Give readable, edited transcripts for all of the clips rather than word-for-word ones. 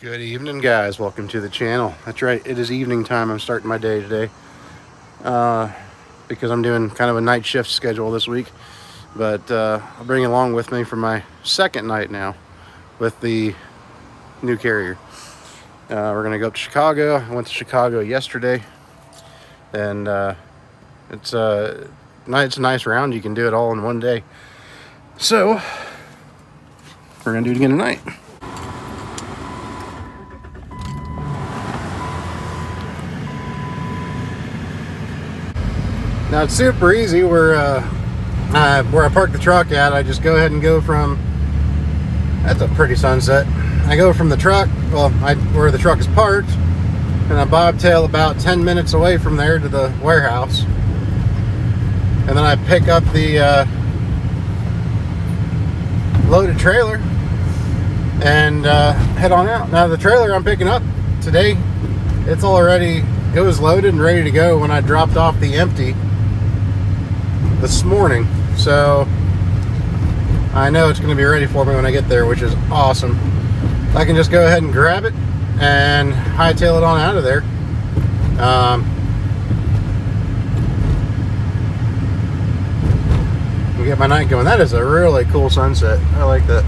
Good evening, guys. Welcome to the channel. That's right, it is evening time. I'm starting my day today because I'm doing kind of a night shift schedule this week, but I'll bring along with me for my second night now with the new carrier. We're gonna go up to Chicago. I went to Chicago yesterday, and it's a nice round. You can do it all in one day, so we're gonna do it again tonight. Now it's super easy. Where I parked the truck at, I just go ahead and go from, that's a pretty sunset. I go from the truck, where the truck is parked, and I bobtail about 10 minutes away from there to the warehouse. And then I pick up the loaded trailer and head on out. Now the trailer I'm picking up today, it was loaded and ready to go when I dropped off the empty this morning, so I know it's going to be ready for me when I get there, which is awesome. I can just go ahead and grab it and hightail it on out of there. And get my night going. That is a really cool sunset. I like that.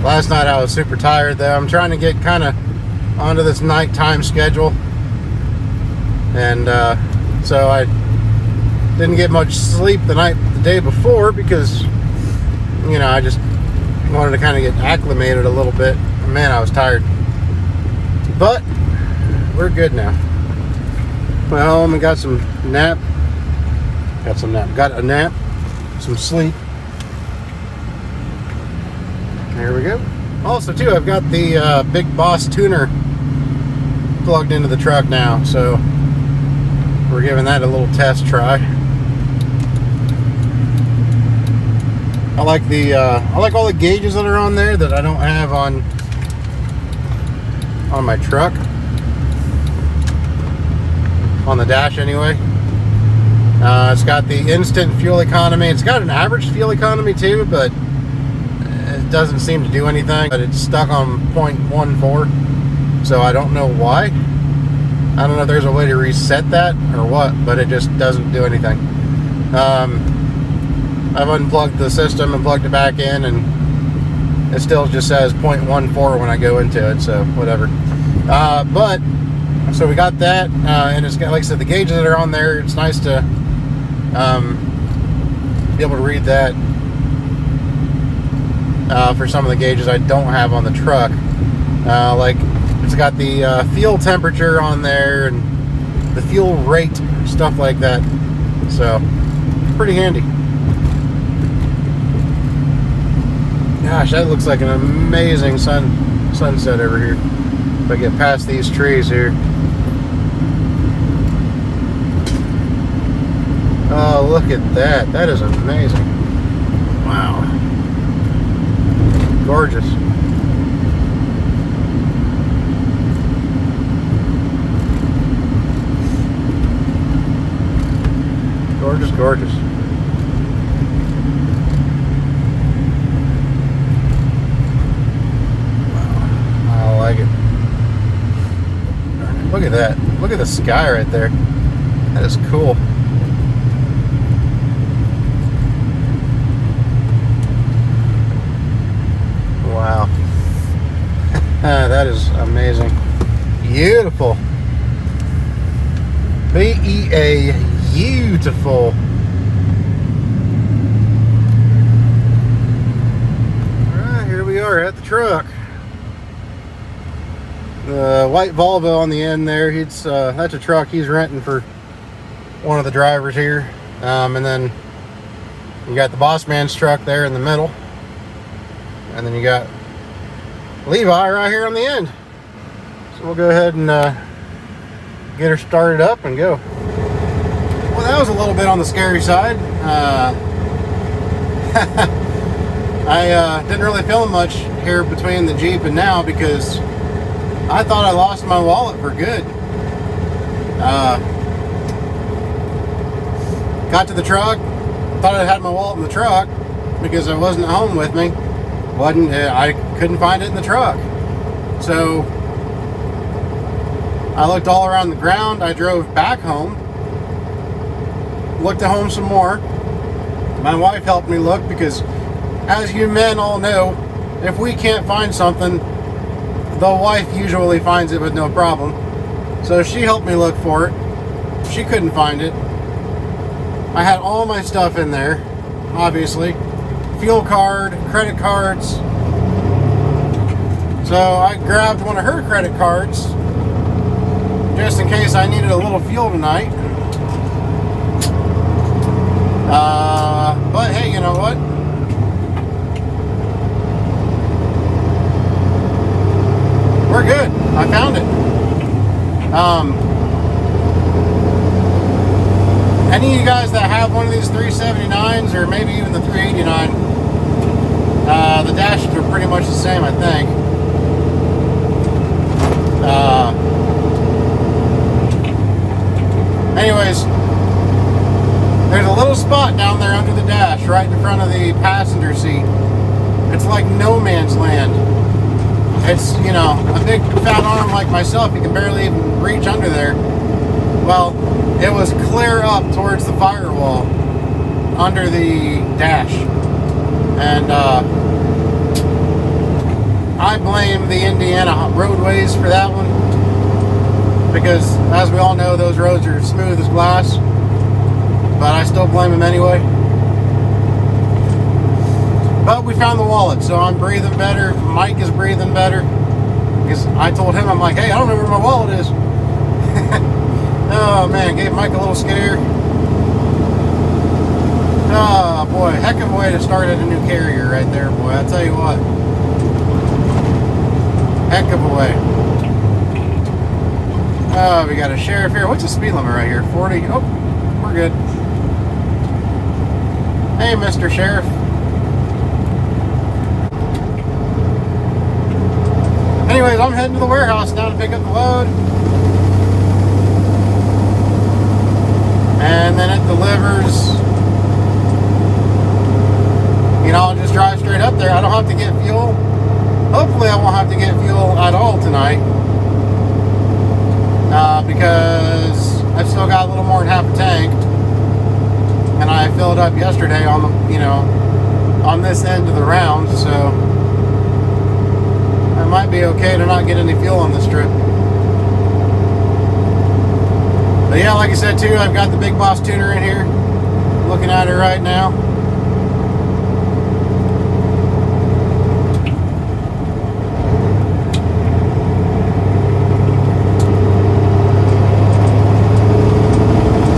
Last night I was super tired though. I'm trying to get kind of onto this nighttime schedule, and so I didn't get much sleep the day before because, you know, I just wanted to kind of get acclimated a little bit. Man, I was tired, but we're good now. Went home and got a nap, some sleep. There we go. Also, too, I've got the Big Boss Tuner plugged into the truck now, so we're giving that a little test try. I like all the gauges that are on there that I don't have on my truck, on the dash anyway. It's got the instant fuel economy. It's got an average fuel economy too, but it doesn't seem to do anything. But it's stuck on 0.14, so I don't know why. I don't know if there's a way to reset that or what, but it just doesn't do anything. I've unplugged the system and plugged it back in, and it still just says 0.14 when I go into it, so whatever. But so we got that, and it's got, like I said, the gauges that are on there. It's nice to be able to read that. For some of the gauges I don't have on the truck, like it's got the fuel temperature on there and the fuel rate, stuff like that, so pretty handy. Gosh, that looks like an amazing sunset over here. If I get past these trees here. Oh, look at that. That is amazing. Wow. Gorgeous. Gorgeous, gorgeous. Wow. I like it. Look at that. Look at the sky right there. That is cool. Wow. That is amazing. Beautiful. Beautiful. Alright, here we are at the truck. The white Volvo on the end there, that's a truck he's renting for one of the drivers here. And then you got the boss man's truck there in the middle. And then you got Levi right here on the end. So we'll go ahead and get her started up and go. Well, that was a little bit on the scary side. I didn't really film much here between the Jeep and now because I thought I lost my wallet for good. Got to the truck, thought I had my wallet in the truck because I wasn't at home with me. I couldn't find it in the truck. So I looked all around the ground. I drove back home, looked at home some more. My wife helped me look because, as you men all know, if we can't find something, the wife usually finds it with no problem. So she helped me look for it. She couldn't find it. I had all my stuff in there, obviously. Fuel card, credit cards. So I grabbed one of her credit cards just in case I needed a little fuel tonight. But hey, you know what? We're good. I found it. Any of you guys that have one of these 379s or maybe even the 389, the dashes are pretty much the same, I think. Anyways, there's a little spot down there under the dash right in front of the passenger seat. It's like no man's land. It's, you know, a big fat arm like myself, you can barely even reach under there. Well, it was clear up towards the firewall under the dash. And I blame the Indiana roadways for that one, because as we all know, those roads are smooth as glass, but I still blame them anyway. But we found the wallet, so I'm breathing better. Mike is breathing better, because I told him, I'm like, hey, I don't know where my wallet is. Oh man, gave Mike a little scare. Oh boy, heck of a way to start at a new carrier right there, boy. I tell you what. Heck of a way. Oh, we got a sheriff here. What's the speed limit right here? 40? Oh, we're good. Hey, Mr. Sheriff. Anyways, I'm heading to the warehouse now to pick up the load. And then it delivers. You know, I'll just drive straight up there. I don't have to get fuel. Hopefully I won't have to get fuel at all tonight. Because I've still got a little more than half a tank. And I filled up yesterday on the, you know, on this end of the round, so I might be okay to not get any fuel on this trip. But yeah, like I said too, I've got the Big Boss Tuner in here. Looking at it right now.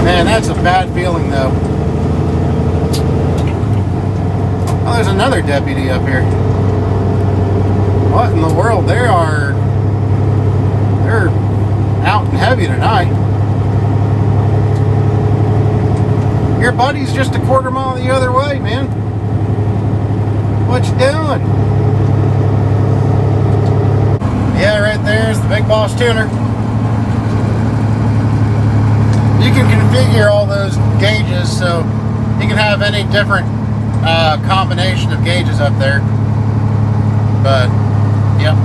Man, that's a bad feeling though. Oh, there's another deputy up here. What in the world? They're out and heavy tonight. Your buddy's just a quarter mile the other way, man. What you doing? Yeah, right there's the Big Boss Tuner. You can configure all those gauges so you can have any different combination of gauges up there. But, yep,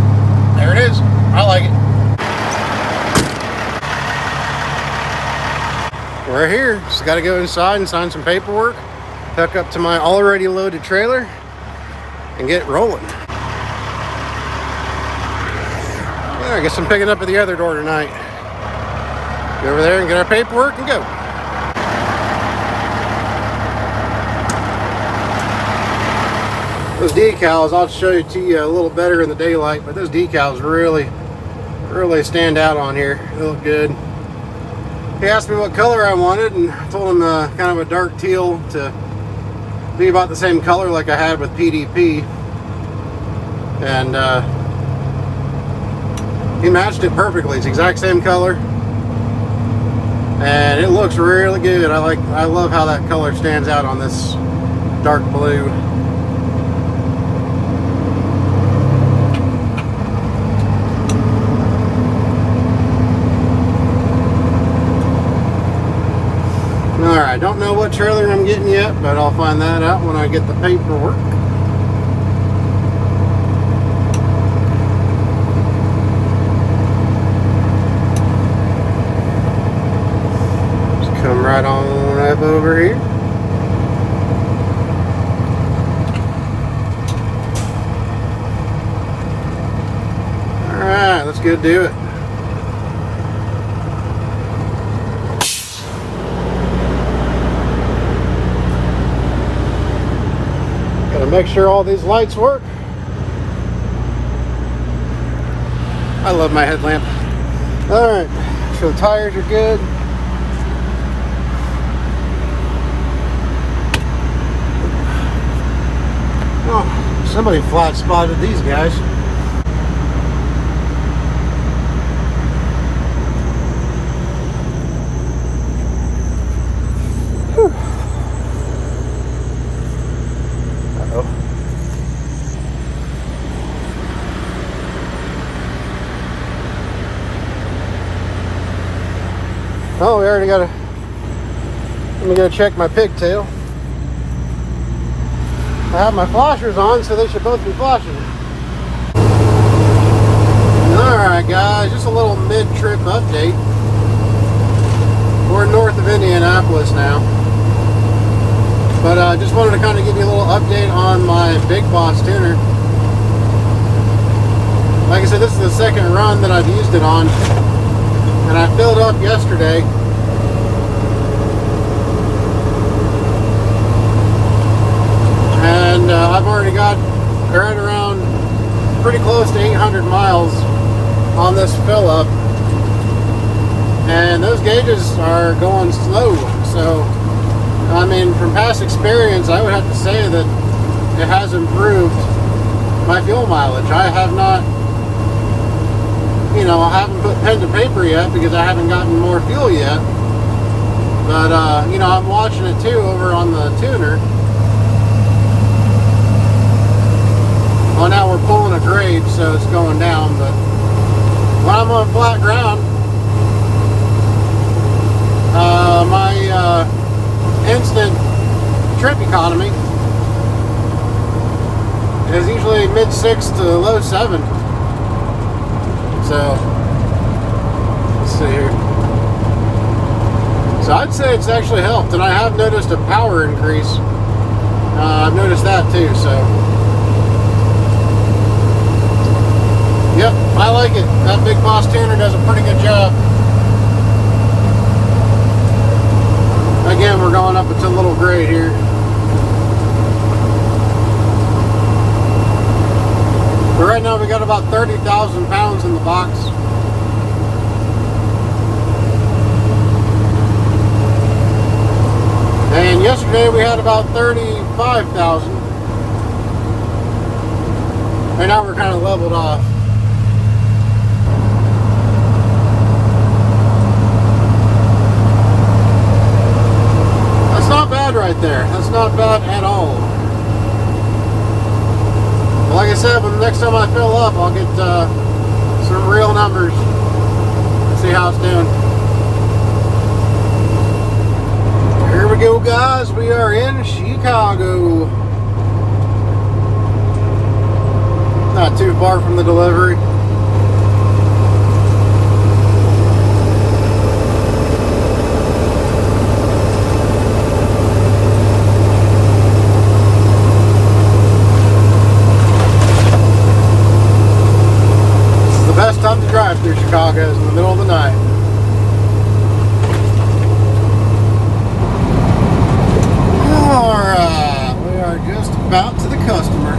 there it is. I like it. We're here. Just got to go inside and sign some paperwork, hook up to my already loaded trailer, and get rolling. Yeah, I guess I'm picking up at the other door tonight. Go over there and get our paperwork and go. Those decals, I'll show you to you a little better in the daylight, but those decals really stand out on here. They look good. He asked me what color I wanted, and I told him kind of a dark teal to be about the same color like I had with PDP. And he matched it perfectly. It's the exact same color. And it looks really good. I love how that color stands out on this dark blue. Alright, don't know what trailer I'm getting yet, but I'll find that out when I get the paperwork. Just come right on up over here. Alright, let's go do it. Gotta make sure all these lights work. I love my headlamp. Alright, so the tires are good. Oh, somebody flat spotted these guys. Oh, we already got to. Let me go check my pigtail. I have my flashers on, so they should both be flashing. Alright guys, just a little mid-trip update. We're north of Indianapolis now. But I just wanted to kind of give you a little update on my Big Boss tuner. Like I said, this is the second run that I've used it on. And I filled up yesterday. And I've already got right around pretty close to 800 miles on this fill up. And those gauges are going slow. So, I mean, from past experience, I would have to say that it has improved my fuel mileage. I have not, you know, I haven't put pen to paper yet because I haven't gotten more fuel yet. But, you know, I'm watching it too over on the tuner. Well, now we're pulling a grade, so it's going down. But when I'm on flat ground, my instant trip economy is usually mid-6 to low 7. So, let's see here. So I'd say it's actually helped, and I have noticed a power increase. I've noticed that too, so. Yep, I like it. That Big Boss tuner does a pretty good job. Again, we're going up into a little grade here. But right now we got about 30,000 pounds in the box. And yesterday we had about 35,000. And now we're kind of leveled off. That's not bad right there. That's not bad at all. Like I said, when the next time I fill up, I'll get some real numbers and see how it's doing. Here we go, guys. We are in Chicago. Not too far from the delivery. Best time to drive through Chicago is in the middle of the night. Alright, we are just about to the customer.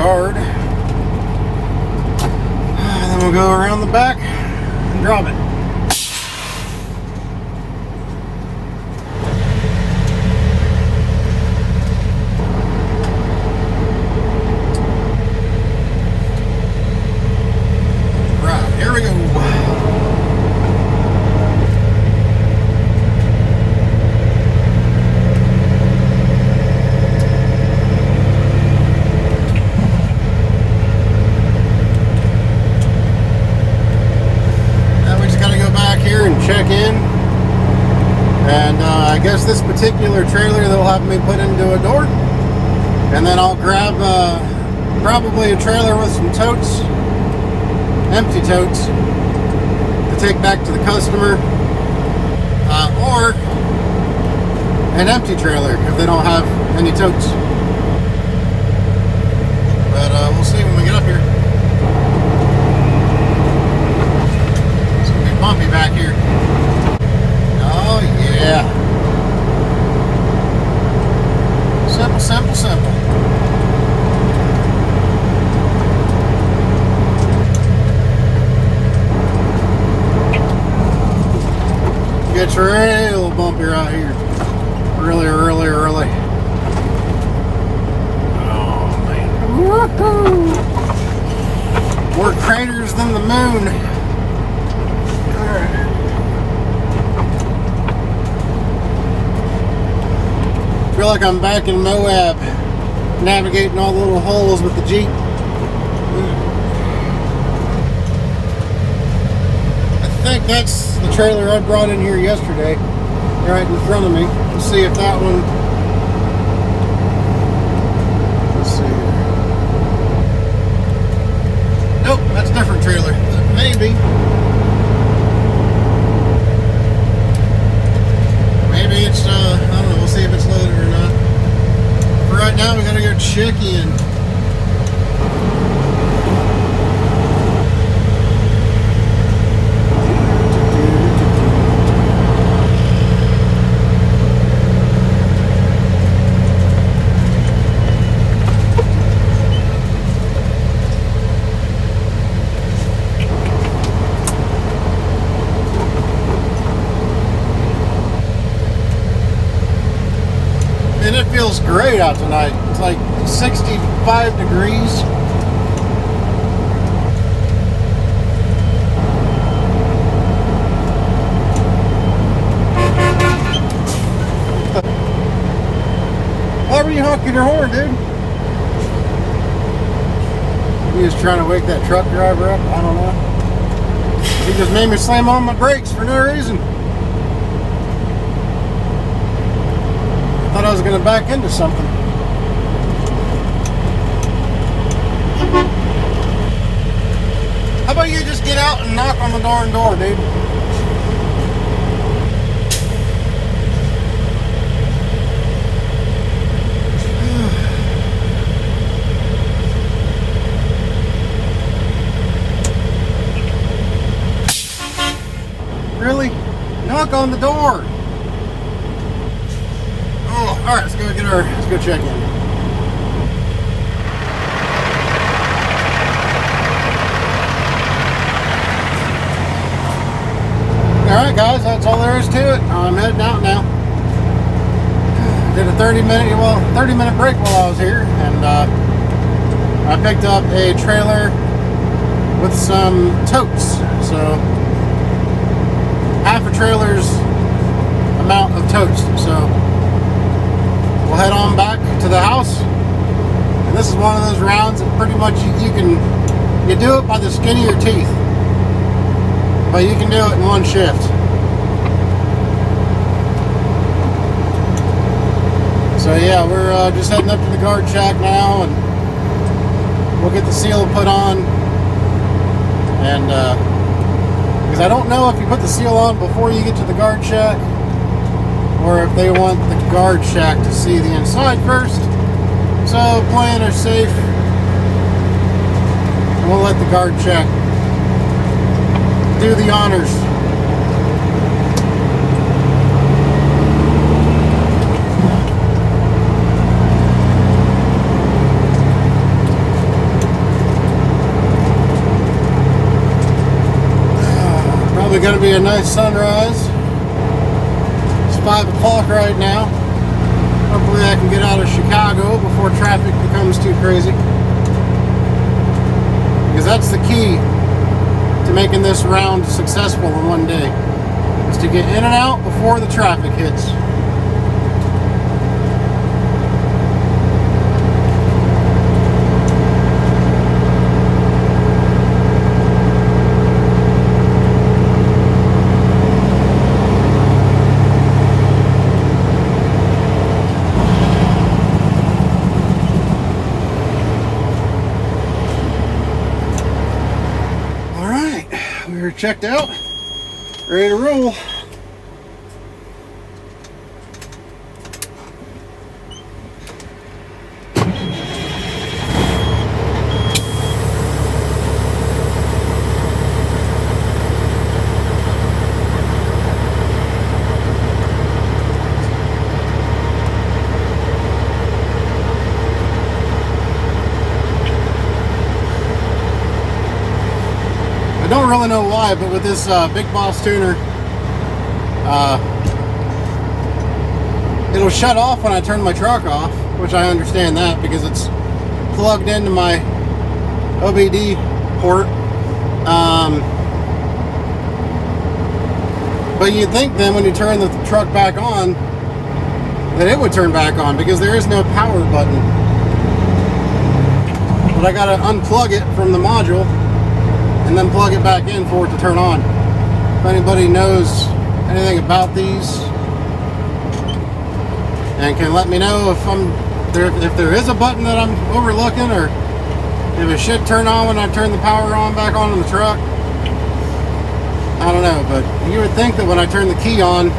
guard. Then we'll go around the back and drop it. Right, here we go. Check in, and I guess this particular trailer they'll have me put into a door, and then I'll grab probably a trailer with some totes, empty totes, to take back to the customer, or an empty trailer if they don't have any totes. But we'll see when we get up here. It's gonna be bumpy back here. Oh yeah. Simple, simple, simple. Gets real bumpy right here. Really, really, really. Oh man. Woohoo! More craters than the moon. Alright. I feel like I'm back in Moab, navigating all the little holes with the Jeep. I think that's the trailer I brought in here yesterday, right in front of me. Let's see if that one. Let's see. Nope, that's a different trailer. Maybe. Maybe it's, I don't know, we'll see if it's loaded or not. For right now, we gotta go check in. And it feels great out tonight. It's like 65 degrees. Why were you honking your horn, dude? You just trying to wake that truck driver up? I don't know. He just made me slam on my brakes for no reason. Thought I was going to back into something. How about you just get out and knock on the darn door, dude? Really? Knock on the door. Oh, all right, let's go check in. All right, guys, that's all there is to it. I'm heading out now. Did a 30-minute break while I was here, and I picked up a trailer with some totes. So half a trailer's amount of totes. So we'll head on back to the house, and this is one of those rounds that pretty much you do it by the skin of your teeth, but you can do it in one shift. So yeah, we're just heading up to the guard shack now, and we'll get the seal put on, and because I don't know if you put the seal on before you get to the guard shack, or if they want the guard shack to see the inside first. So playing it safe, we'll let the guard shack do the honors. Gonna be a nice sunrise. It's 5 o'clock right now. Hopefully I can get out of Chicago before traffic becomes too crazy. Because that's the key to making this round successful in one day, is to get in and out before the traffic hits. We're checked out, ready to roll. I don't really know why, but with this Big Boss tuner, it'll shut off when I turn my truck off, which I understand that because it's plugged into my OBD port. But you'd think then when you turn the truck back on that it would turn back on, because there is no power button. But I gotta unplug it from the module and then plug it back in for it to turn on. If anybody knows anything about these and can let me know if there is a button that I'm overlooking, or if it should turn on when I turn the power on back on in the truck. I don't know, but you would think that when I turn the key on,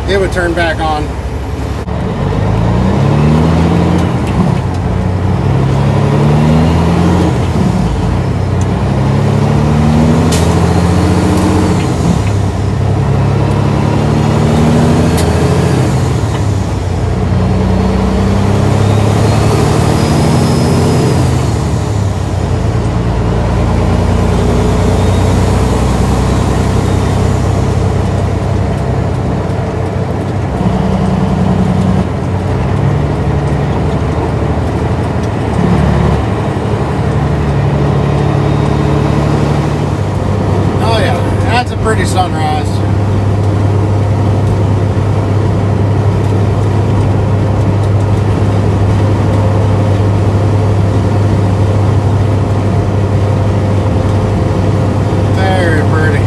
it would turn back on. Pretty sunrise. Very pretty.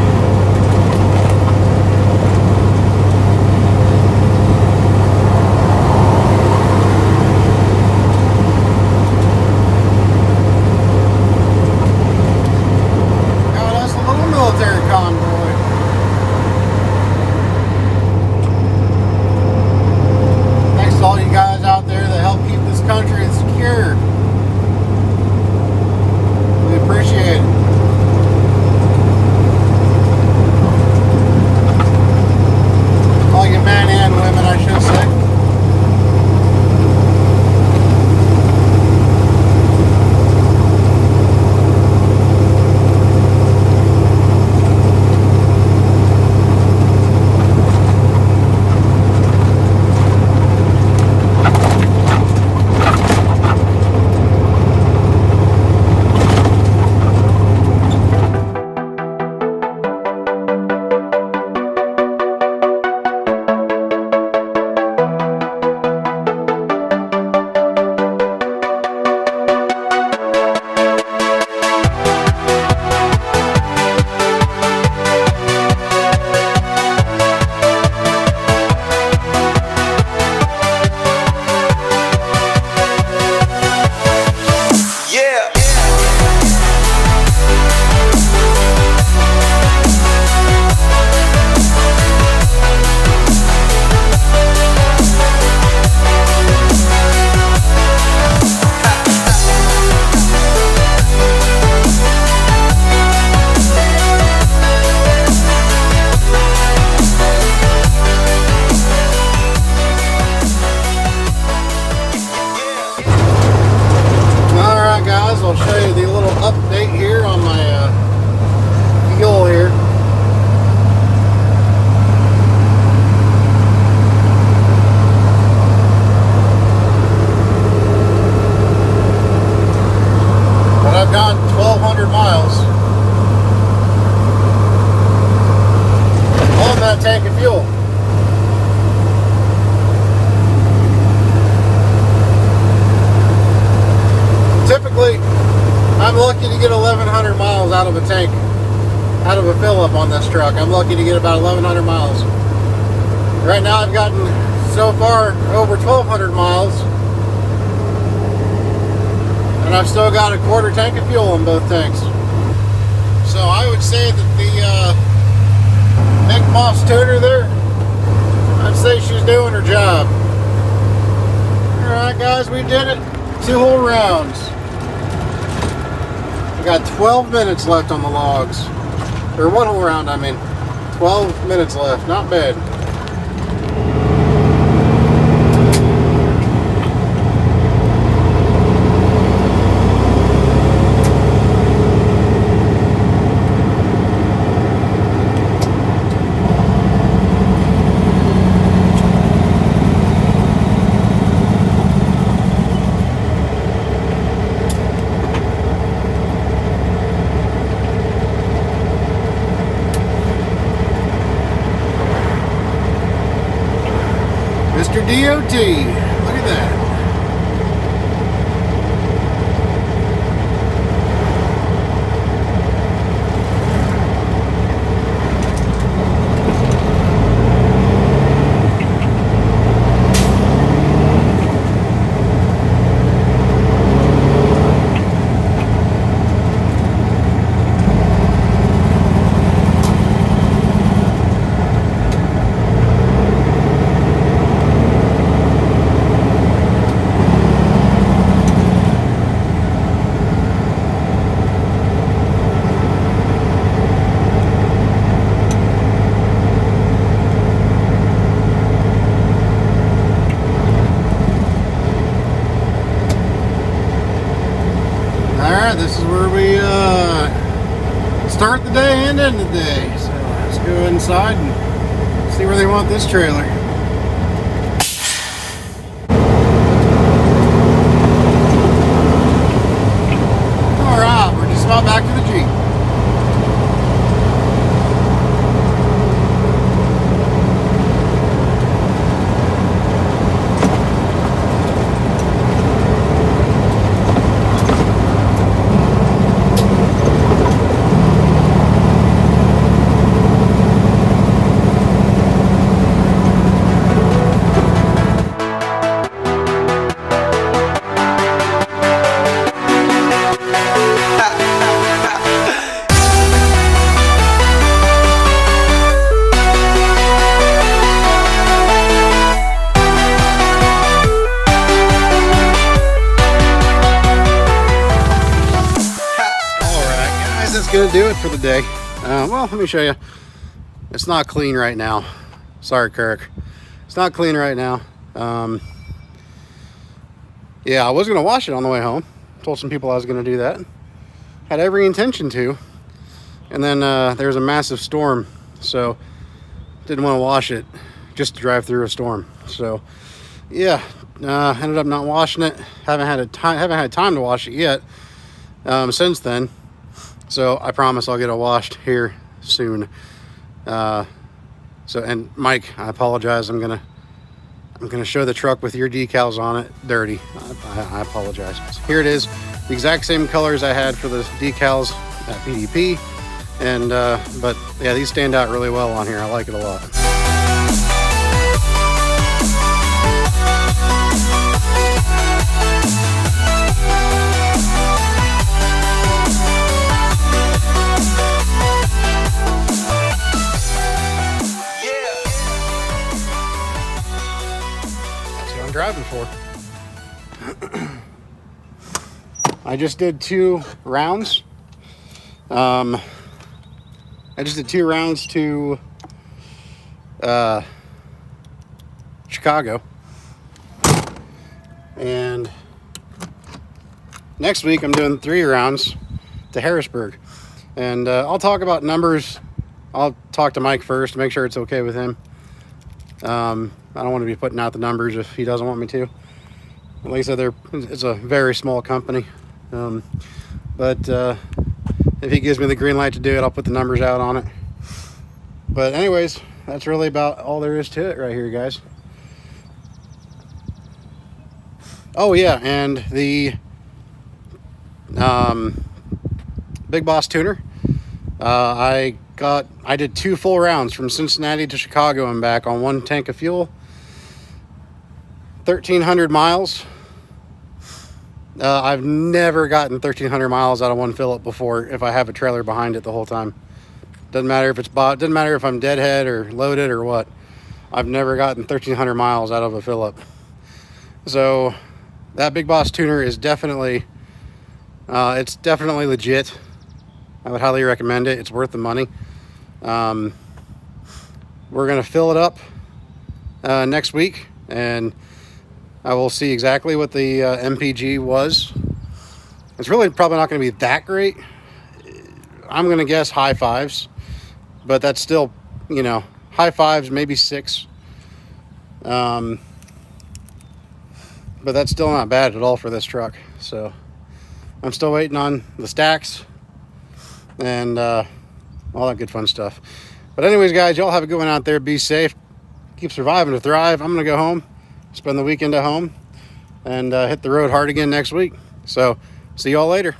Oh, that's a little military convoy. All you guys out there that help keep this country secure, we appreciate it. All you men and women, I should say. I'll show you the little update here on my fuel here. gone 1,200 miles on that tank of fuel. Typically, I'm lucky to get 1,100 miles out of a tank, out of a fill up on this truck. I'm lucky to get about 1,100 miles. Right now I've gotten so far over 1,200 miles, and I've still got a quarter tank of fuel in both tanks. So I would say that the Big Boss Tuner there, I'd say she's doing her job. Alright guys, we did it. 2 whole rounds. We got 12 minutes left on the logs. Or 1 whole round, I mean. 12 minutes left, not bad. Mr. DOT, look at that. This is where we start the day and end the day. So let's go inside and see where they want this trailer. Alright, we're just about back to the Jeep. Gonna do it for the day. Well, let me show you. It's not clean right now. Sorry, Kirk. It's not clean right now. Yeah, I was gonna wash it on the way home. Told some people I was gonna do that. Had every intention to. And then there was a massive storm, so didn't want to wash it just to drive through a storm. So yeah, ended up not washing it. Haven't had time to wash it yet since then. So I promise I'll get it washed here soon. And Mike, I apologize. I'm gonna show the truck with your decals on it dirty. I apologize. Here it is, the exact same colors I had for the decals at PDP, and but yeah, these stand out really well on here. I like it a lot. Driving for. I just did 2 rounds. I just did 2 rounds to Chicago, and next week I'm doing 3 rounds to Harrisburg, and I'll talk about numbers. I'll talk to Mike first to make sure it's okay with him. I don't want to be putting out the numbers if he doesn't want me to. Like I said, it's a very small company. But if he gives me the green light to do it, I'll put the numbers out on it. But anyways, that's really about all there is to it right here, guys. Oh yeah, and the Big Boss Tuner, I did 2 full rounds from Cincinnati to Chicago and back on 1 tank of fuel, 1,300 miles. I've never gotten 1,300 miles out of one fill-up before if I have a trailer behind it the whole time. Doesn't matter if it's bought, doesn't matter if I'm deadhead or loaded or what. I've never gotten 1,300 miles out of a fill-up. So that Big Boss Tuner is definitely, it's definitely legit. I would highly recommend it. It's worth the money. We're gonna fill it up next week, and I will see exactly what the MPG was. It's really probably not going to be that great. I'm going to guess high 5s, but that's still, you know, high 5s, maybe 6. But that's still not bad at all for this truck. So I'm still waiting on the stacks and all that good fun stuff. But anyways, guys, y'all have a good one out there. Be safe. Keep surviving to thrive. I'm going to go home, spend the weekend at home, and hit the road hard again next week. So see y'all later.